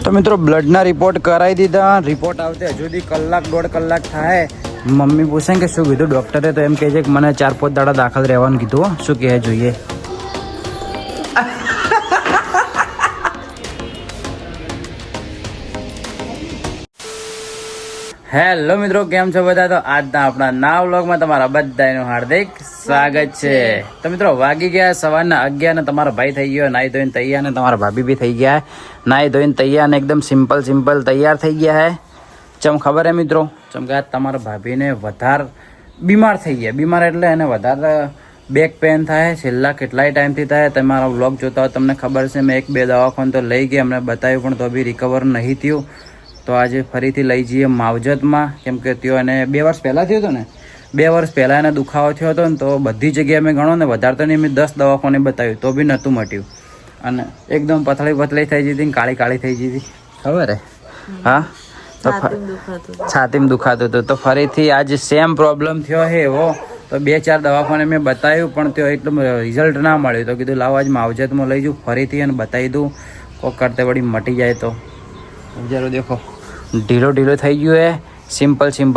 તો મિત્રો બ્લડના રિપોર્ટ કરાવી દીધા. રિપોર્ટ આવતે હજુ સુધી કલાક દોઢ કલાક થાય. મમ્મી પૂછે કે શું કીધું ડૉક્ટરે, તો એમ કહે છે કે મને 4-5 દાડા દાખલ રહેવાનું કીધું. શું કહે જોઈએ. હેલો મિત્રો, કેમ છો બધા? તો આજના આપણા નવા વ્લોગમાં તમારા બધાનું હાર્દિક સ્વાગત છે. તો મિત્રો વાગી ગયા સવારના 11 ને તમારા ભાઈ થઈ ગયો નાઈ ધોઈને તૈયાર, ને તમારા ભાભી બી થઈ ગયા નાઈ ધોઈને તૈયાર, ને એકદમ સિમ્પલ તૈયાર થઈ ગયા હે. ચમ ખબર હે મિત્રો, ચમ કે તમારા ભાભીને વધારે બીમાર થઈ ગયા. બીમાર એટલે એને વધારે બેક પેન થાય, છેલ્લા કેટલાય ટાઈમથી થાય. તમારા વ્લોગ જોતા હોય તમને ખબર છે. મેં 1-2 દવાખાને તો લઈ ગયા, અમને બતાવ્યું પણ તો બી રિકવર નહીં થયું. તો આજે ફરીથી લઈ જઈએ માવજતમાં, કેમ કે ત્યાં એને 2 વર્ષ પહેલાં થયો હતો ને, 2 વર્ષ પહેલાં એને દુખાવો થયો હતો ને, તો બધી જગ્યાએ મેં ગણો ને વધારે તો નહીં, મેં 10 દવાખાને બતાવ્યું તો બી નહોતું મટ્યું. અને એકદમ પતળી થઈ જતી ને કાળી થઈ જતી, ખબર હે? હા, તો છાતીમાં દુખાતું હતું. તો ફરીથી આજે સેમ પ્રોબ્લેમ થયો હે એવો. તો 2-4 દવાખાને મેં બતાવ્યું પણ ત્યાં એકદમ રિઝલ્ટ ના મળ્યું. તો કીધું લાવો આજ માવજતમાં લઈ જઉં ફરીથી અને બતાવી દઉં, કોક કરતે વળી મટી જાય તો. જરો દેખો ઢીલો થઈ ગયું હે. સિમ્પલ શું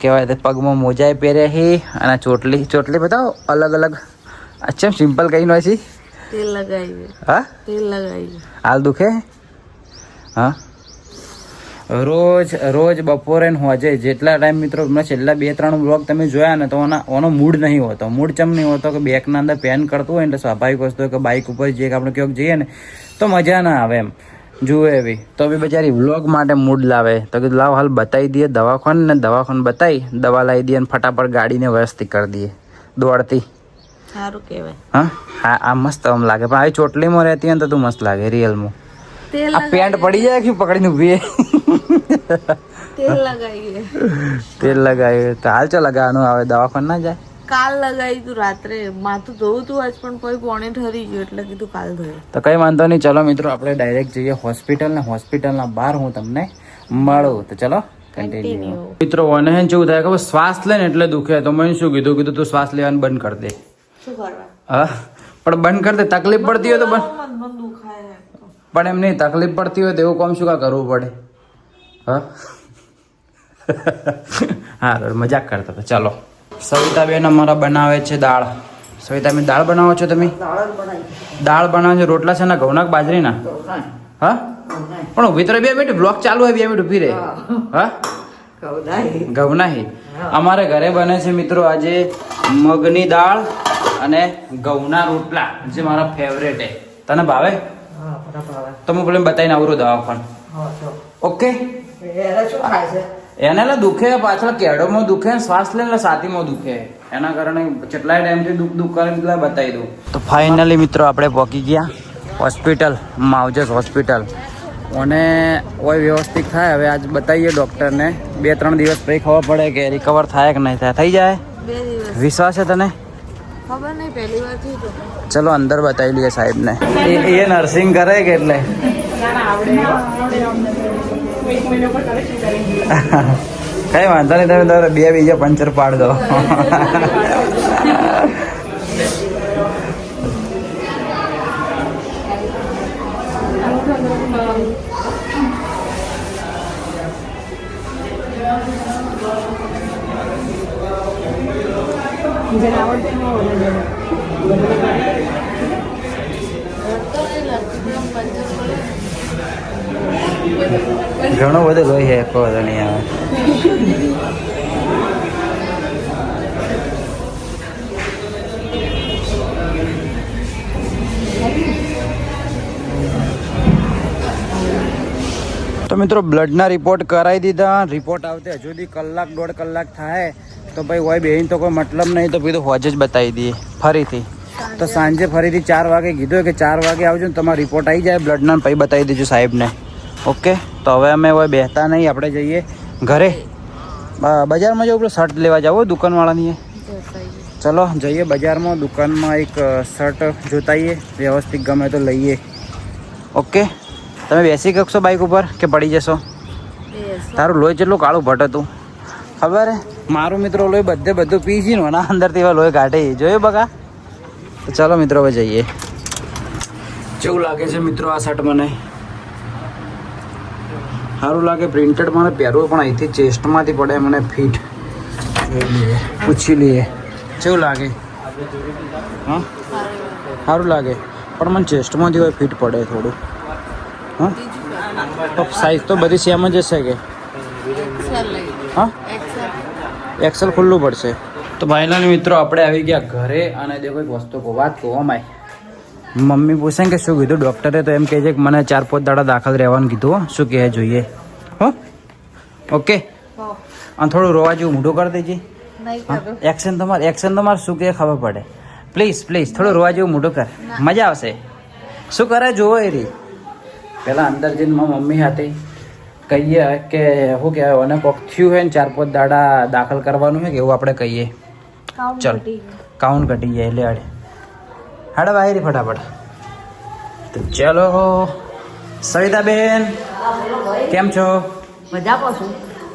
કહેવાય, પગમાં મોજાએ પહેર્યા હે. અને ચોટલી બતાવો અલગ. અચ્છા, સિમ્પલ કઈ નો છે? તેલ લગાવી. હા, તેલ લગાવી. હાલ દુખે? હા, રોજ બપોરે ને હોજે જેટલા ટાઈમ મિત્રો મેં છેલ્લા 2-3 બ્લોગ તમે જોયા ને, તો ઓનો મૂડ નહીં હોતો. મૂડ ચમ નહીં હોતો કે બેકના અંદર પેન કરતું હોય એટલે સ્વાભાવિક વસ્તુ કે બાઇક ઉપર જે આપણે ક્યાંક જઈએ ને તો મજા ના આવે એમ જુએ એવી. તો બી બચારી વ્લોગ માટે મૂડ લાવે. તો કીધું લાવ હાલ બતાવી દઈએ દવાખાને બતાવી દવા લાવી દઈએ અને ફટાફટ ગાડીને વ્યવસ્થિત કરી દઈએ દોડતી. સારું કહેવાય. હા, આ મસ્ત આમ લાગે. પણ આવી ચોટલીમાં રહેતી હોય ને તો તું મસ્ત લાગે રિયલમાં. આ પેન્ટ પડી જાય કે પકડીને ઉભી તેલ લગાવી તો હાલ ચો લગાવવાનું આવે. દવાખાને ના જાય? કાલ લગાવી તું રાત્રે. માથું ધોવું તું આજ પણ કોઈ પોણે ઠરી ગયું એટલે કીધું કાલ ધોયું. તો કઈ વાંધો નહીં. ચલો મિત્રો આપણે ડાયરેક્ટ જઈએ હોસ્પિટલ, ને હોસ્પિટલના બહાર હું તમને મળું. તો ચલો કન્ટિન્યુ. મિત્રો મને કેવું થાય કે શ્વાસ લે ને એટલે દુખે. તો મેં શું કીધું તું શ્વાસ લેવાનું બંધ કરી દે. શું કરવા? હા, પણ બંધ કરી દે. તકલીફ પડતી હોય તો પણ એમ નહીં, તકલીફ પડતી હોય તો એવું કામ શું કરવું પડે? હા, મજાક કરતા હતા. ચાલો, સવિતાબેન અમારા બનાવે છે દાળ. સવિતાબેન દાળ બનાવો છો તમે? દાળ બનાવો છો. રોટલા છે ને ઘઉંના બાજરીના? હા, પણ ઉભી તો 2 મિનિટ બ્લોક ચાલુ હોય, 2 મિનિટ ઉભી રહે. હા, ઘઉંના હી અમારે ઘરે બને છે મિત્રો આજે મગની દાળ અને ઘઉંના રોટલા, જે મારા ફેવરેટ હે. તને ભાવે? તો હું પેલા બતાવીને આવરું દવાખાન. ઓકે. એને દુખે પાછળ કેડોમાં દુખે, શ્વાસ લે એટલે છાતીમાં દુખે. એના કારણે કેટલાય ટાઈમથી દુખ કરે એટલે બતાવી દઉં. તો ફાઇનલી મિત્રો આપણે પહોંચી ગયા હોસ્પિટલ, માવજત હોસ્પિટલ. અને કોઈ વ્યવસ્થિત થાય હવે આજ બતાવીએ ડૉક્ટરને. 2-3 દિવસ પછી ખબર પડે કે રિકવર થાય કે નહીં થાય. થઈ જાય? 2 દિવસ. વિશ્વાસ છે તને? ખબર નહીં, પહેલી વાર થયું તો. ચલો અંદર બતાવી લઈએ સાહેબને. એ નર્સિંગ કરે કે એટલે કઈ વાંધો નહીં. તમે 2 બીજા પંચર પાડ દો. ઘણો બધો લોહી હે, કહો તો નહીં આવે. તો મિત્રો બ્લડના રિપોર્ટ કરાવી દીધા. રિપોર્ટ આવતે હજુ સુધી કલાક દોઢ કલાક થાય. તો ભાઈ હોય બેહીને તો કોઈ મતલબ નહીં. તો કીધું હોજે જ બતાવી દઈએ ફરીથી. તો સાંજે ફરીથી 4 વાગે કીધું કે 4 વાગે આવજો ને તમારો રિપોર્ટ આવી જાય બ્લડના, પછી બતાવી દેજો સાહેબને. ઓકે. તો હવે અમે હવે બેહતા નહીં, આપણે જઈએ ઘરે. બજારમાં જવું, પેલો શર્ટ લેવા જાવ દુકાનવાળાની. ચલો જઈએ બજારમાં, દુકાનમાં એક શર્ટ જોતાઈએ, વ્યવસ્થિત ગમે તો લઈએ. ઓકે. તમે બેસી શકશો બાઇક ઉપર કે પડી જશો? તારું લોહી જેટલું કાળું ભટ હતું ખબર હે? મારું મિત્રો લોહી બધું પી છે ને અંદરથી એવા લોહી કાઢે. જોયું બકા? તો ચાલો મિત્રો હવે જઈએ. કેવું લાગે છે મિત્રો આ શર્ટ મને? સારું લાગે પ્રિન્ટેડ મને પહેરવું પણ અહીંથી ચેસ્ટમાંથી પડે મને ફિટ જોઈ લઈએ પૂછી લઈએ કેવું લાગે હા સારું લાગે પણ મને ચેસ્ટમાંથી હોય ફિટ પડે થોડું હા તો સાઈઝ તો બધી સેમ જ હશે કે હા એક્સેલ ખુલ્લું પડશે તો ભાઈના મિત્રો આપણે આવી ગયા ઘરે અને દેખો એક વસ્તુ કહો વાત કહો અમાય મમ્મી પૂછે કે શું કીધું ડૉક્ટરે તો એમ કહે છે કે મને 4-5 દાડા દાખલ રહેવાનું કીધું હો શું કહે જોઈએ હો ઓકે અને થોડું રોવા જેવું મોઢું કરી દેજે એક્શન તમારે શું કહે ખબર પડે પ્લીઝ થોડું રોવા જેવું મોઢું કર મજા આવશે શું કરે જોવો એ રહી પહેલાં અંદર જઈને મારી મમ્મી સાથે કહીએ કે શું કહેવાય અને કોક થયું હોય ને 4-5 દાડા દાખલ કરવાનું છે કે એવું આપણે કહીએ ચલ કાઉન્ટ ઘટી જાય એટલે હાડે વાયરી ફટાફટ તો ચલો સવિતાબેન કેમ છો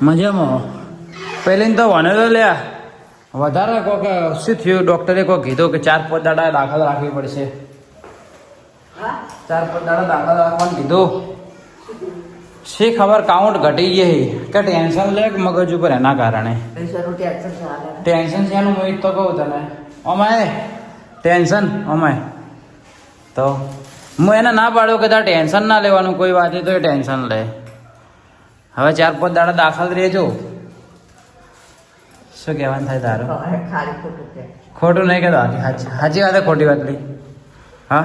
મજામાં પહેલી તો વને તો લ્યા વધારે કોક શું થયું ડૉક્ટરે કોઈ કીધું કે 4-5 દાડા દાખલ રાખવી પડશે 4-5 દાડા દાખલ રાખવાનું કીધું શી ખબર કાઉન્ટ ઘટી ગઈ કે ટેન્શન લે કે મગજ ઉપર એના કારણે ટેન્શન છે એનું હું તો કહું તને અમાય ટેન્શન અમાય તો હું એને ના પાડ્યો કે તારે ટેન્શન ના લેવાનું કોઈ વાત તો એ ટેન્શન લે હવે 4-5 દાડા દાખલ રહેજો શું કહેવાનું થાય તારું ખોટું નહીં કહેતો સાચી વાત ખોટી વાત લઈ હા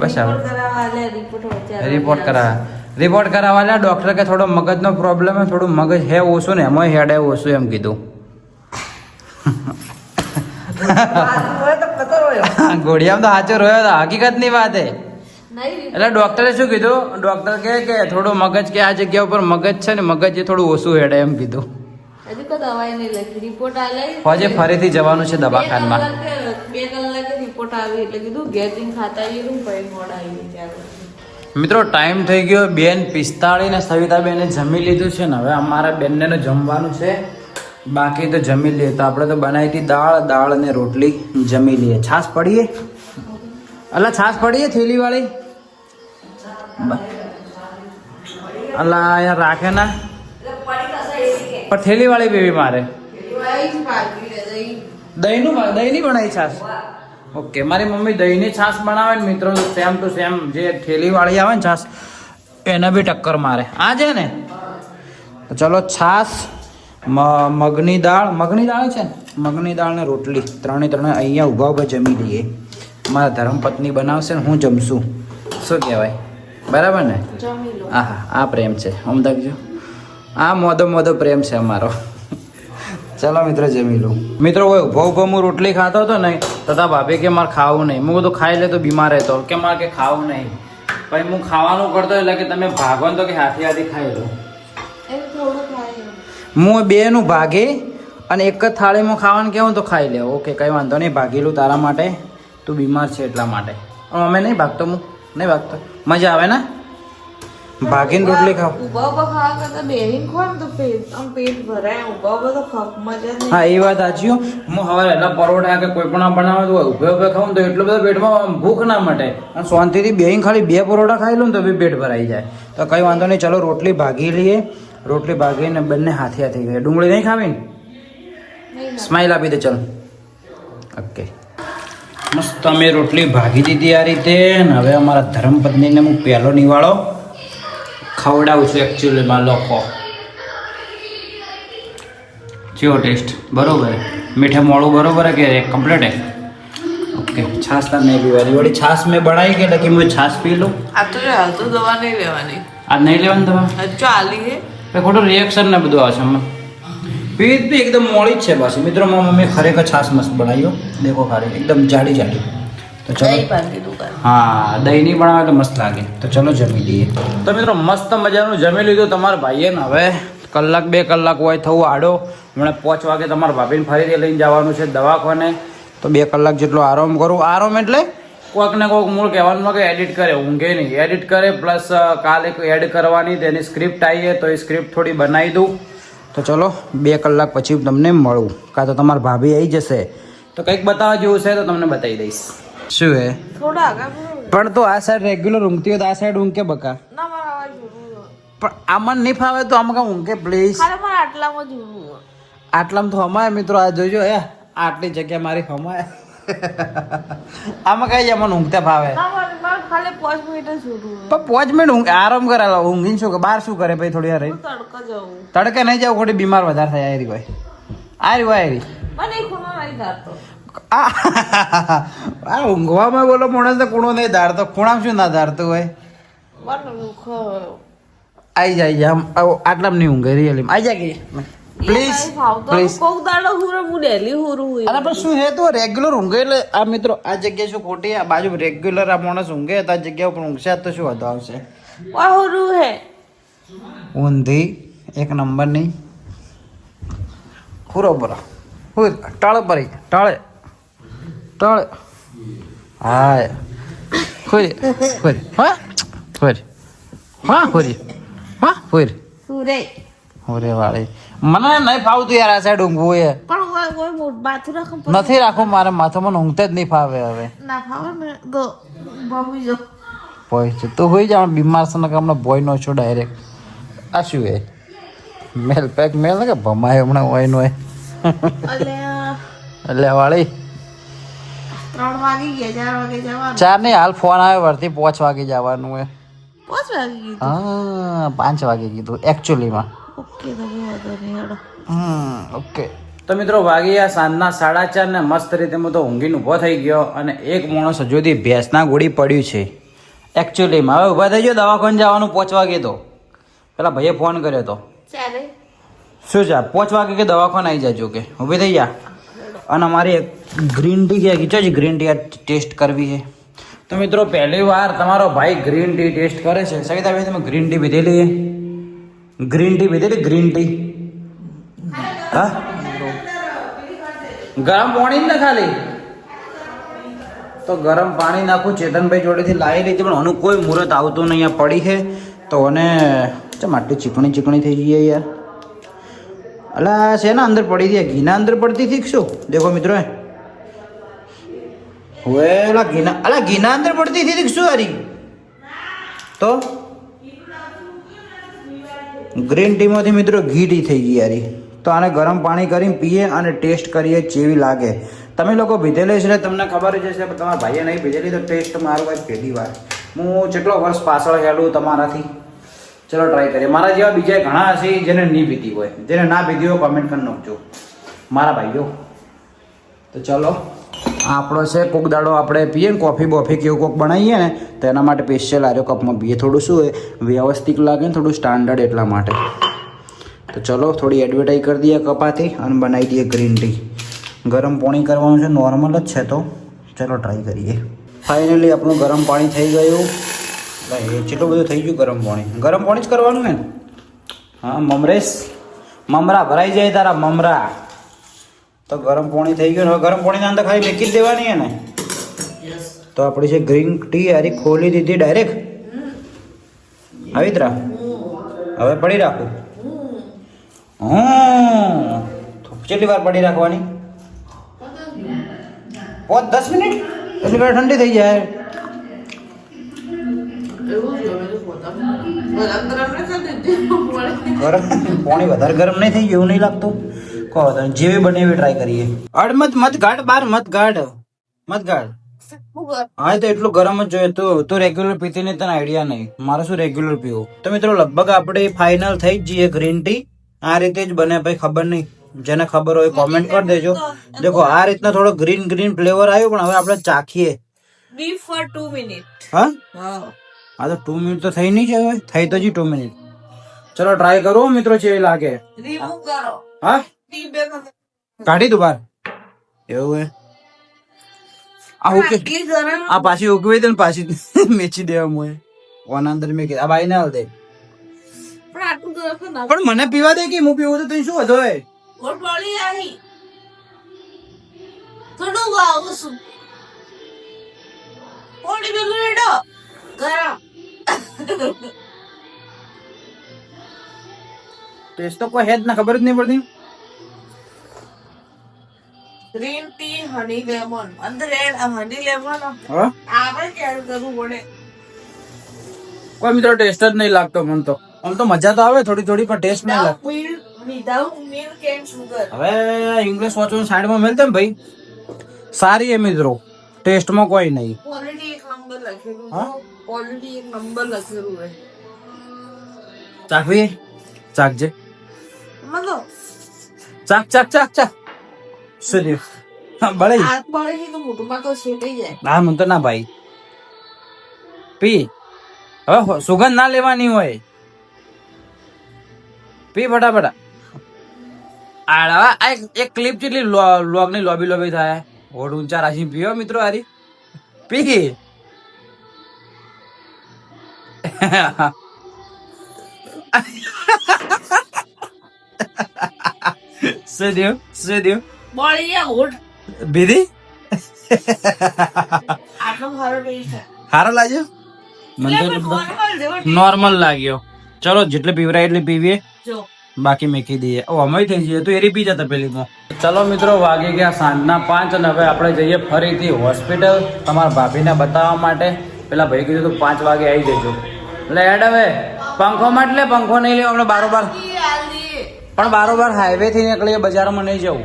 બસ હવે રિપોર્ટ કરાવવા ડૉક્ટર કે થોડો મગજનો પ્રોબ્લેમ હે થોડું મગજ હે ઓછું ને એમાં હેડ હે ઓછું એમ કીધું ઘોડિયામાં તો સાચો રોયો હતો હકીકતની વાત હે એટલે ડૉક્ટરે શું કીધું ડૉક્ટર કે થોડું મગજ કે આ જગ્યા ઉપર મગજ છે ને મગજ એ થોડું ઓછું હેડે એમ કીધું હજે ફરીથી જવાનું છે દવાખાનામાં 2 કલાકે રિપોર્ટ આવી એટલે કીધું ઘેર જઈને ખાતા આવીએ પછી મોડા આવી મિત્રો ટાઈમ થઈ ગયો 2:45 ને સવિતાબેને જમી લીધું છે ને હવે અમારા બેનને જમવાનું છે બાકી તો જમી લઈએ તો આપણે તો બનાવી હતી દાળ અને રોટલી જમી લઈએ છાશ પડીએ અલા છાશ પડીએ થેલી વાળી અલા યાર રાખે ના પણ થેલી વાળી બેબી મારે દહીંની બનાવી છાશ ઓકે મારી મમ્મી દહીંની છાશ બનાવે ને મિત્રો સેમ ટુ સેમ જે થેલી વાળી આવે ને છાશ એને બી ટક્કર મારે આ છે ને તો ચલો છાશ મગની દાળ છે ને મગની દાળ ને રોટલી ત્રણે અહીંયા ઊભા જમી લઈએ મારા ધર્મપત્ની બનાવશે ને હું જમશું શું કહેવાય બરાબર ને હા આ પ્રેમ છે અમદાવાદ જો આ મોદો પ્રેમ છે અમારો ચલો મિત્રો જમી લઉં મિત્રો હોય ઉભો હું રોટલી ખાતો હતો ને તથા ભાભી કે મારે ખાવું નહીં હું બધું ખાઈ લે તો બીમાર રહેતો કે મારે કે ખાવું નહીં પછી હું ખાવાનું કરતો એટલે કે તમે ભાગો તો કે હાથી ખાઈ લો હું બેનું ભાગે અને એક જ થાળીમાં ખાવાનું કેવું તો ખાઈ લે ઓકે કંઈ વાંધો નહીં ભાગેલું તારા માટે તું બીમાર છે એટલા માટે અમે નહીં ભાગતો હું નહીં ભાગતો મજા આવે ને ભાગીને રોટલી ખાવ હા એ વાત સાચી હું હવે એટલા પરોઠા કે કોઈ પણ બનાવે તો ઉભે ખાવું તો એટલો બધો પેટમાં ભૂખ ના મટે અને શાંતિથી બેહીને ખાલી 2 પરોઠા ખાઈ લઉં તો બી પેટ ભરાઈ જાય તો કંઈ વાંધો નહીં ચલો રોટલી ભાગી લઈએ રોટલી ભાગીને બંને હાથે ગઈ ડુંગળી નહીં ખાવી ને સ્માઈલ આપી દે ચલો ઓકે મસ્ત અમે રોટલી ભાગી દીધી આ રીતે ને હવે અમારા ધર્મપત્નીને હું પહેલો નિવાળો ખવડાવું છું એકચ્યુઅલીમાં લોકો કેવો ટેસ્ટ બરોબર મીઠે મોળું બરોબર કે કમ્પ્લીટ હે ઓકે છાશ તો નહીં પીવાની વળી છાશ મેં બનાવી કે લખી હું છાશ પી લઉં આ તો દવા નહીં લેવાની આજ નહીં લેવાની દવા ચાલી હે ખોટું રિએક્શન ને બધું આવશે અમે પીવી બી એકદમ મોડી જ છે પાછી મિત્રો મારી મમ્મી ખરેખર છાશ મસ્ત બનાવ્યો દેખો ખાલી એકદમ જાડી તો ચલો હા દહીંની બનાવે એટલે મસ્ત લાગે તો ચલો જમી લઈએ તો મિત્રો મસ્ત મજાનું જમી લીધું તમારા ભાઈએ ને હવે 1-2 કલાક હોય થવું આડો હમણાં 5 વાગે તમારા ભાભીને ફરીથી લઈને જવાનું છે દવાખાને તો 2 કલાક જેટલો આરામ કરું આરામ એટલે કોઈક ને કોઈક મૂળ કહેવાનું કે એડિટ કરે ઊંઘે નહીં એડિટ કરે પ્લસ કાલે એડ કરવાની તેની સ્ક્રિપ્ટ આવી તો એ સ્ક્રિપ્ટ થોડી બનાવી દઉં તો ચલો 2 કલાક પછી તમને મળું કાં તો તમારા ભાભી આવી જશે તો કંઈક બતાવવા જેવું છે તો તમને બતાવી દઈશ શું હે થોડા પણ તો આ સાઈડ રેગ્યુલર ઊંઘતી હોય તો આ સાઈડ ઊંઘ કે બકા ના મારા અવાજ પણ આમાં નહીં ફાવે તો આમાં કાં ઊંઘે પ્લીઝ. ખાલી મારે આટલામાં જ ઊંઘવું. આટલામાં તો હમાય મિત્રો. આ જોજો આટલી જગ્યા મારી હમાય. આમાં કઈ આમાં ઊંઘતા ફાવે. ના મારે ખાલી 5 મિનિટ જ ઊંઘવું. પણ 5 મિનિટ ઊંઘ આરામ કરેલો ઊંઘીને શું કે બહાર શું કરે ભાઈ થોડી વાર રહી. હું તડકા જાઉં. તડકે નહીં જાવ ખોટી બીમાર વધારે થાય. આયરી ભાઈ આયરી. મને એ ખૂણો નહીં ધારતો. આ ઊંઘવામાં બોલો માણસ તો ખૂણો નહીં ધારતો. ખૂણામાં શું ના ધારતું હોય. મને દુખ આઈ જાય આમ આટલામાં નહીં ઊંઘે રિયલી આઈ જાય કે પ્લીઝ પ્લીઝ. કોક દાડો હુરે હું ડેલી હુરું હોય. અરે પણ શું હે તો રેગ્યુલર ઊંઘે એટલે આ મિત્રો આ જગ્યા શું ખોટી આ બાજુ રેગ્યુલર આ માણસ ઊંઘે તો આ જગ્યા ઉપર ઊંઘશે તો શું વાંધો આવશે. ઓય હુરું હે ઊંધી એક નંબર ની પૂરો બરો ટાળે પરી ટાળે ટાળે હા ખોરી ખોરી હા ખોરી હા ખોરી હા ખોરી હુરે હોરે વાળી મને નહીં ફાવતું યાર આ સાઈડ ઊંઘવું એ પણ ઓય માથું રાખો નથી રાખવું મારે માથું મને ઊંઘતા જ નહીં ફાવે હવે. ના ફાવે ને તો બાબુ જો બોય છે તું હોઈ જા બીમાર છે ને કે હમણાં બોય નો છો ડાયરેક્ટ. આ શું એ મેલ પેક મેલ ને કે ભમાય હમણાં હોય નો અલ્યા એટલે વાળી 3 વાગી ગયા 4 વાગે જવાનું. 4 નહીં હાલ ફોન આવ્યો વરથી 5 વાગે જવાનું હે. 5 વાગે ગયું. હા 5 વાગે કીધું એકચ્યુઅલીમાં. ઓકે તો વાંધો નહીં હેડો. ઓકે તો મિત્રો વાગ્યા સાંજના 4:30 ને મસ્ત રીતે હું તો ઊંઘીને ઊભો થઈ ગયો અને એક માણસ હજુ સુધી ભેંસના ગોળી પડ્યું છે એકચ્યુઅલીમાં. હવે ઊભા થઈ ગયો દવાખાને જવાનું 5 વાગે તો પેલા ભાઈએ ફોન કર્યો તો ચાલે શું છે 5 વાગે કે દવાખાને આવી જાજો કે ઊભી થઈ જા. અને અમારી એક ગ્રીન ટી કે કીચો છે ગ્રીન ટી ટેસ્ટ કરવી છે. તો મિત્રો પહેલી વાર તમારો ભાઈ ગ્રીન ટી ટેસ્ટ કરે છે. સવિતા ભાઈ તમે ગ્રીન ટી પીધેલી ગ્રીન ટી પીધેલી ગ્રીન ટી હા ગરમ પાણી જ ને ખાલી તો ગરમ પાણી નાખું ચેતનભાઈ જોડેથી લાવી લીધી પણ આનું કોઈ મુહૂર્ત આવતું નહીં. અહીંયા પડી છે તો અને ચમ આટલી ચીકણી ચીકણી થઈ ગઈ યાર. અલા છે ને અંદર પડી હતી ઘીના અંદર પડતી હતી શું દેખો મિત્રો હવે ઘીના અંદર પડતી હતી શું હારી તો ગ્રીન ટીમાંથી મિત્રો ઘી ટી થઈ ગઈ યારી. તો આને ગરમ પાણી કરીને પીએ અને ટેસ્ટ કરીએ જેવી લાગે. તમે લોકો પીધેલી છે તમને ખબર જ હશે પણ તમારા ભાઈએ નહીં પીધેલી તો ટેસ્ટ મારું હોય પહેલી વાર. હું કેટલો વર્ષ પાછળ હેડું તમારાથી. ચલો ટ્રાય કરીએ. મારા જેવા બીજા ઘણા હશે જેને નહીં પીધી હોય. જેને ના પીધી હોય કોમેન્ટ કરી નાખજો મારા ભાઈઓ. તો ચલો આપણો છે કોક દાડો આપણે પીએ ને કોફી બોફી કેવું કોક બનાવીએ ને તો એના માટે સ્પેશિયલ આર્યો કપમાં પીએ. થોડું શું હોય વ્યવસ્થિત લાગે ને થોડું સ્ટાન્ડર્ડ એટલા માટે. તો ચલો થોડી એડવર્ટાઈઝ કરી દઈએ કપાથી અને બનાવી દઈએ ગ્રીન ટી. ગરમ પાણી કરવાનું છે નોર્મલ જ છે તો ચલો ટ્રાય કરીએ. ફાઇનલી આપણું ગરમ પાણી થઈ ગયું. કેટલું બધું થઈ ગયું ગરમ પાણી જ કરવાનું ને. હા મમરેશ મમરા ભરાઈ જાય તારા મમરા. તો ગરમ પાણી થઈ ગયું. હવે ગરમ પાણીના અંદર ખાલી મેકી જ દેવાની હે ને. તો આપણી છે ગ્રીન ટી હારી ખોલી દીધી ડાયરેક્ટ આવી તરા. હવે પડી રાખું. કેટલી વાર પડી રાખવાની 5-10 મિનિટ એટલી વાર ઠંડી થઈ જાય. ગરમ પાણી વધારે ગરમ નહીં થઈ ગયું એવું નહીં લાગતું. કહો જેવી બને એવી ટ્રાય કરીએ. મત ગાઢ બાર મત ગાઢ. હા તો એટલું ગરમ જ જોઈએ. તું રેગ્યુલર પીતી નહીં તને આઈડિયા નહીં. મારે શું રેગ્યુલર પીવું. તો મિત્રો લગભગ આપણે ફાઇનલ થઈ જ જઈએ. ગ્રીન ટી આ રીતે જ બને ભાઈ. ખબર નહીં જેને ખબર હોય કોમેન્ટ કરી દેજો. દેખો આ રીતના થોડો ગ્રીન ફ્લેવર આવ્યો પણ હવે આપણે ચાખીએ. Leave for 2 minutes. હા હા તો 2 મિનિટ તો થઈ નહીં છે હવે. થઈ તો જી 2 મિનિટ. ચલો ટ્રાય કરો મિત્રો કેવી લાગે. Remove કરો. હા કાઢી દઉં બહાર એવું હે. આ ઓકે આ પાછી ઉકવી દે ને પાછી મેચી દેવા મોય ઓના અંદર મેં આ બાઈ ને હાલ દે. પણ આટલું ગરમ ના પણ મને પીવા દે કે હું પીવું તો તને શું વધો હે. ગોળવાળી આહી થોડું વાવ શું ઓડી બગડો ગરમ ટેસ્ટ તો કોઈ હેડ ના ખબર જ નહીં પડતી. ગ્રીન ટી હની લેમન અંદર એડ હની લેમન હા આપણે એડ કરવું પડે. કોઈ મિત્રો ટેસ્ટ જ નહીં લાગતો મને તો. આમ તો મજા તો આવે થોડી થોડી, પણ ટેસ્ટ નહીં લાગતો. Without milk and sugar. હવે ઇંગ્લિશ વાંચવાનું સાઈડમાં મેલ દે ને ભાઈ. સારી એ મિત્રો, ટેસ્ટમાં કોઈ નહીં. Quality એક નંબર લખેલું હા? છે. Quality એક નંબર લખેલું છે. ચાખવી? ચાખજે. મતલબ ચાખ ચાખ ચાખ ચાખ. સરી બળે. હાથ પડે છે તો મોઢુંમાં તો છેટાઈ જાય. ના મને તો ના ભાઈ. પી. હવે સુગંધ ના લેવાની હોય. પી ફટાફટ. આડવા એક ક્લિપ જેટલી લોગની લોબી લોબી થાય. હોડ ઊંચા રાખીને પીઓ મિત્રો હારી. પી. શું થયું? શું થયું? બળી ગયા હોઠ. બીધી આટલો સારો ટેસ્ટ છે. સારો લાગ્યો મને તો normal જેવો taste. નોર્મલ લાગ્યો. ચલો જેટલી પીવરાય એટલી પીવીએ, જો બાકી મેકી દઈએ. ઓ અમે થઈ જઈએ તો એરી પી જતા પેલીમાં. ચલો મિત્રો, વાગી ગયા સાંજના 5 અને હવે આપણે જઈએ ફરીથી હોસ્પિટલ તમારા ભાભીને બતાવવા માટે. પેલા ભાઈ કીધું તો 5 વાગે આવી જજો. એટલે હેડ હવે પંખો માટે પંખો નહીં લેવો આપણે બારોબાર, પણ બારોબાર હાઈવે થી નીકળીએ, બજારમાં નહીં જવું.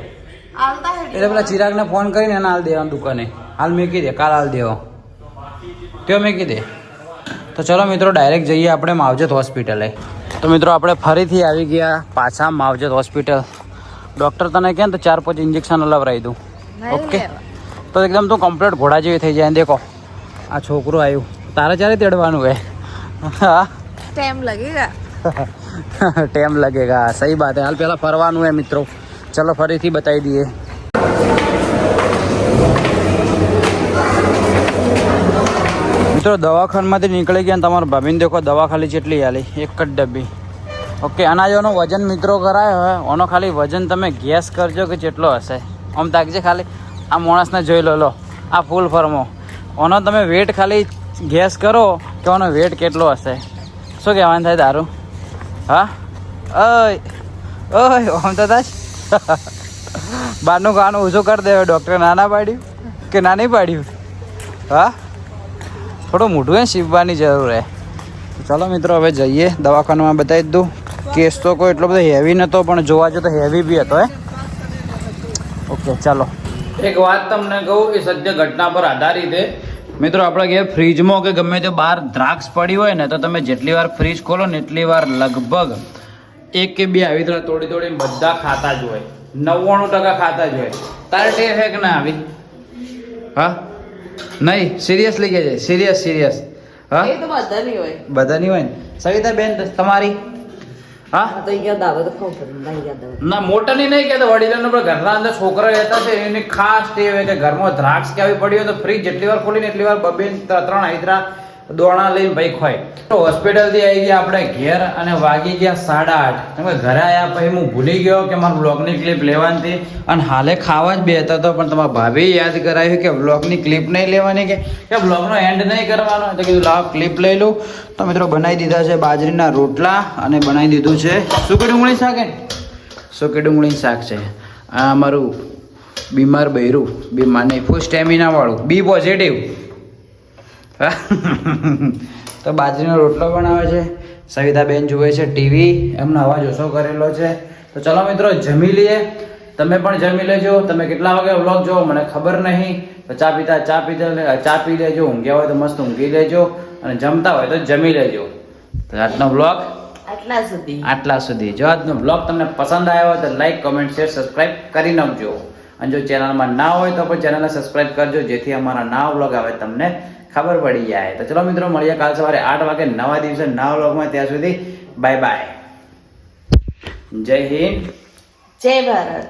આવતા હે. એટલે પેલા ચિરાગને ફોન કરીને એને હાલ દેવા દુકાને. હાલ મેકી દે, કાલ હાલ દેવો ત્યો મેકી દે. તો ચલો મિત્રો, ડાયરેક્ટ જઈએ આપણે માવજત હોસ્પિટલે. તો મિત્રો આપણે ફરીથી આવી ગયા પાછા માવજત હોસ્પિટલ. ડૉક્ટર તને કહે ને તો 4-5 ઇન્જેક્શન લવરાવી દઉં. ઓકે, તો એકદમ તું કમ્પ્લીટ ઘોડા જેવી થઈ જાય. દેખો આ છોકરું આવ્યું, તારે ક્યારે તેડવાનું હે? હા ટાઈમ लगेगा. ટાઈમ लगेगा, સહી બાત હે. હાલ પહેલાં ફરવાનું હે મિત્રો. ચલો ફરીથી બતાવી દઈએ. મિત્રો દવાખાનામાંથી નીકળી ગયા, તમારા ભાભીને દેખો દવા ખાલી જેટલી આલી, એક જ ડબ્બી. ઓકે, અનાજોનો વજન મિત્રો કરાયો હોય, ઓનો ખાલી વજન તમે ગેસ કરજો કે કેટલો હશે. આમ તાકજે ખાલી, આ માણસને જોઈ લો, આ ફૂલ ફર્મો. ઓનો તમે વેટ ખાલી ગેસ કરો કે ઓનો વેટ કેટલો હશે. શું કહેવાનું થાય તારું? હા ઓય ઓય આમ તો તાજ બહારનું ખાવાનું ઓછું કરી દે. ડૉક્ટરે નાના પાડ્યું કે નાની પાડ્યું? હા, થોડું મોઢું હે સીવવાની જરૂર હે. ચાલો મિત્રો હવે જઈએ દવાખાનામાં. બતાવી જ દઉં. કેસ તો કોઈ એટલો બધો હેવી નહોતો, પણ જોવા જો તો હેવી બી હતો. ઓકે ચાલો. એક વાત તમને કહું, એ સત્ય ઘટના પર આધારિત છે મિત્રો. આપણે ઘેર ફ્રીજમાં કે ગમે તે બહાર દ્રાક્ષ પડી હોય ને, તો તમે જેટલી વાર ફ્રીજ ખોલો ને એટલી વાર લગભગ 1 કે 2 આવી રીતે તોડીને બધા ખાતા જ હોય. 99% ખાતા જ હોય. તારે ટેવ હે કે ના આવી? હા નહીં, સિરિયસલી કે છે? સિરિયસ હા? એ તો બધા નહીં હોય. બધાની હોય ને. સવિતા બેન તમારી? હા તો યાદ આવે તો ખાવ પડે, નહીં યાદ આવે. ના, મોટાની નહીં કહેતો, વડીલોને પણ ઘરના અંદર છોકરા રહેતા છે એની ખાસ ટેવ છે કે ઘરમાં દ્રાક્ષ કે આવી પડી હોય તો ફ્રીજ જેટલી વાર ખોલીને એટલી વાર 2-3 આઈતરા દોણા લઈને ભાઈ ખોય. તો હોસ્પિટલથી આવી ગયા આપણે ઘેર અને વાગી ગયા 8:30. કેમ કે ઘરે આવ્યા પછી હું ભૂલી ગયો કે મારે બ્લોગની ક્લિપ લેવાની હતી અને હાલે ખાવા જ બેઠો હતો, પણ તમારા ભાભી યાદ કરાવ્યું કે બ્લોગની ક્લિપ નહીં લેવાની, કે બ્લોગનો એન્ડ નહીં કરવાનો. તો કીધું લાવ ક્લિપ લઈ લઉં. તો મિત્રો બનાવી દીધા છે બાજરીના રોટલા અને બનાવી દીધું છે સૂકી ડુંગળી શાક. સૂકી ડુંગળી શાક છે. આ અમારું બીમાર બૈરું, બીમાર નહીં, ફૂલ સ્ટેમિના વાળું, બી પોઝિટિવ. તો બાજરીનો રોટલો બનાવે છે. સવિતાબેન જુએ છે ટીવી, એમનો અવાજ ઓછો કરેલો છે. તો ચલો મિત્રો જમી લઈએ. તમે પણ જમી લેજો. તમે કેટલા વાગે વ્લોગ જોવો મને ખબર નહીં. તો ચા પી લેજો. ઊંઘ્યા હોય તો મસ્ત ઊંઘી લેજો અને જમતા હોય તો જમી લેજો. તો આજનો વ્લોગ આટલા સુધી. જો આજનો વ્લોગ તમને પસંદ આવ્યો હોય તો લાઈક, કમેન્ટ, શેર, સબસ્ક્રાઈબ કરી નાખજો. અને જો ચેનલમાં ના હોય તો પણ ચેનલને સબસ્ક્રાઈબ કરજો, જેથી અમારા નવા વ્લોગ આવે તમને ખબર પડી જાય. તો ચલો મિત્રો, મળીએ કાલ સવારે 8 વાગે નવા દિવસે નવા વ્લોગમાં. ત્યાં સુધી બાય બાય. જય હિન્દ, જય ભારત.